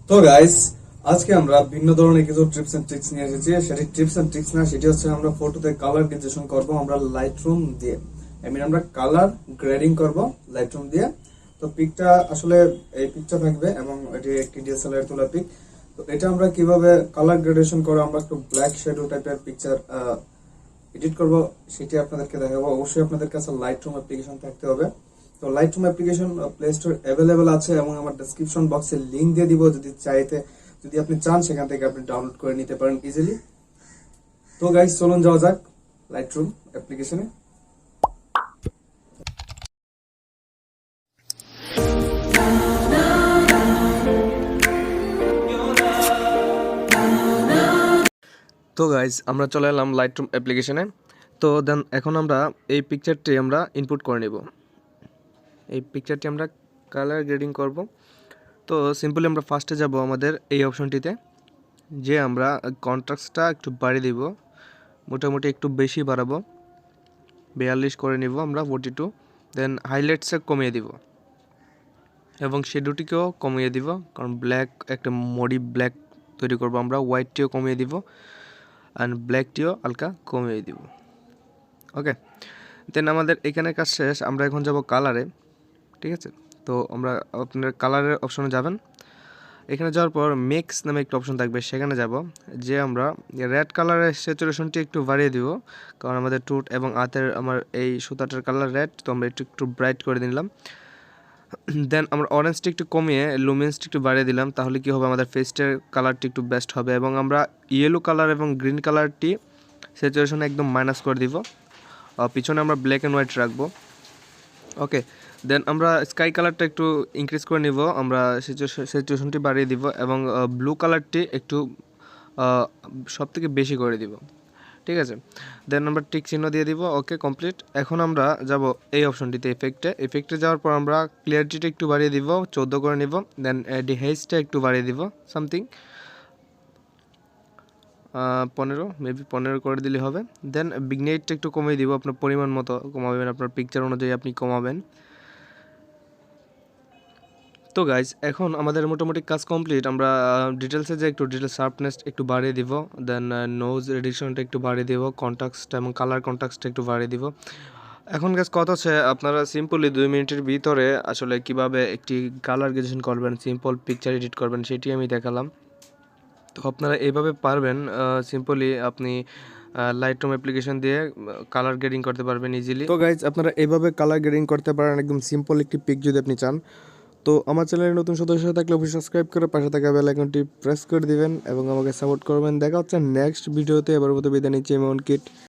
তো গাইস, আজকে আমরা ভিন্ন ধরনের কিছু টিপস এন্ড ট্রিক্স নিয়ে এসেছি। সেটি টিপস এন্ড ট্রিক্স না, সেটি হচ্ছে আমরা ফটোতে কালার গ্রেডেশন করব আমরা লাইটরুম দিয়ে। আমরা কালার গ্রেডিং করব লাইটরুম দিয়ে। তো পিকটা আসলে এই পিকটা থাকবে এবং এটি একটি ডিএসএলআর তোলা পিক। তো এটা আমরা কিভাবে কালার গ্রেডেশন করে আমরা একটু ব্ল্যাক শ্যাডো টাইপের পিকচার এডিট করব সেটি আপনাদেরকে দেখাবো। অবশ্যই আপনাদের কাছে লাইটরুম অ্যাপ্লিকেশন থাকতে হবে। তো Lightroom application play store available আছে এবং আমার ডেসক্রিপশন বক্সে লিংক দিয়ে দিব, যদি আপনি চান সেখান থেকে আপনি ডাউনলোড করে নিতে পারেন ইজিলি। তো গাইস, চলুন যাওয়া যাক লাইটরুম অ্যাপ্লিকেশনে। তো গাইজ আমরা চলে এলাম লাইটরুম অ্যাপ্লিকেশনে। তো দেন এখন আমরা এই পিকচারটি আমরা ইনপুট করে নেব। এই পিকচারটি আমরা কালার গ্রেডিং করব। তো সিম্পলি আমরা ফার্স্টে যাব আমাদের এই অপশনটিতে, যে আমরা কন্ট্রাস্টটা একটু বাড়িয়ে দিব, মোটামুটি একটু বেশি বাড়াবো, 42 করে নিব আমরা 42। দেন হাইলাইটসে কমিয়ে দিব এবং শেডোটিকেও কমিয়ে দিব, কারণ ব্ল্যাক একটা মডি ব্ল্যাক তৈরি করব আমরা। হোয়াইটটিও কমিয়ে দিব অ্যান্ড ব্ল্যাকটিও হালকা কমিয়ে দিব। ওকে, দেন আমাদের এখানে কাজ শেষ। আমরা এখন যাব কালারে, ঠিক আছে? তো আমরা আপনার কালারের অপশনে যাবেন। এখানে যাওয়ার পর মিক্স নামে একটা অপশন থাকবে, সেখানে যাব। যে আমরা রেড কালারের স্যাচুরেশনটি একটু বাড়িয়ে দিব, কারণ আমাদের টুট এবং হাতের আমার এই সুতাটার কালার রেড, তো আমরা একটু ব্রাইট করে দিলাম। দেন আমরা অরেঞ্জটি একটু কমিয়ে লুমিনেন্সটি একটু বাড়িয়ে দিলাম, তাহলে কি হবে, আমাদের ফেসটার কালারটি একটু বেস্ট হবে। এবং আমরা ইয়েলো কালার এবং গ্রিন কালারটি স্যাচুরেশন একদম মাইনাস করে দিব, পিছনে আমরা ব্ল্যাক অ্যান্ড হোয়াইট রাখবো। ওকে, দেন আমরা স্কাই কালারটা একটু ইনক্রিজ করে নিব, আমরা স্যাচুরেশনটি বাড়িয়ে দিব এবং ব্লু কালারটি একটু সব থেকে বেশি করে দিব, ঠিক আছে? দেন আমরা টিক চিহ্ন দিয়ে দিব। ওকে, কমপ্লিট। এখন আমরা যাব এই অপশনটিতে, এফেক্টে যাওয়ার পর আমরা ক্লিয়ারিটিটা একটু বাড়িয়ে দিব, 14 করে নিব। দেন ডিহেজটা একটু বাড়িয়ে দিব, সামথিং 15, মেবি 15 করে দিলে হবে। দেন বিগনাইটটা একটু কমিয়ে দিব, আপনার পরিমাণ মতো কমাবেন, আপনার পিকচার অনুযায়ী আপনি কমাবেন। তো গাইজ, এখন আমাদের মোটামুটি কাজ কমপ্লিট। আমরা ডিটেলসে যে একটু ডিটেল শার্পনেস একটু বাড়িয়ে দিব, দেন নোজ রেডিকশনটা একটু বাড়িয়ে দিব, কন্ট্রাস্ট এবং কালার কন্ট্রাস্টটা একটু বাড়িয়ে দিব। এখন গাইজ কথা হচ্ছে, আপনারা সিম্পলি 2 মিনিটের ভিতরে আসলে কিভাবে একটি কালার গ্রেডেশন করবেন, সিম্পল পিকচার এডিট করবেন, সেটি আমি দেখালাম। তো আপনারা এইভাবে পারবেন, সিম্পলি আপনি লাইটরুম অ্যাপ্লিকেশন দিয়ে কালার গ্রেডিং করতে পারবেন ইজিলি। তো গাইজ, আপনারা এইভাবে কালার গ্রেডিং করতে পারেন একদম সিম্পল একটি পিক যদি আপনি চান। তো আমার চ্যানেলের নতুন সদস্য থাকলে অবশ্যই সাবস্ক্রাইব করে পাশে থাকা বেল আইকনটি প্রেস করে দিবেন এবং আমাকে সাপোর্ট করবেন। দেখা হচ্ছে নেক্সট ভিডিওতে। এবার মতো বিদায় নিচ্ছি, এমন কিট।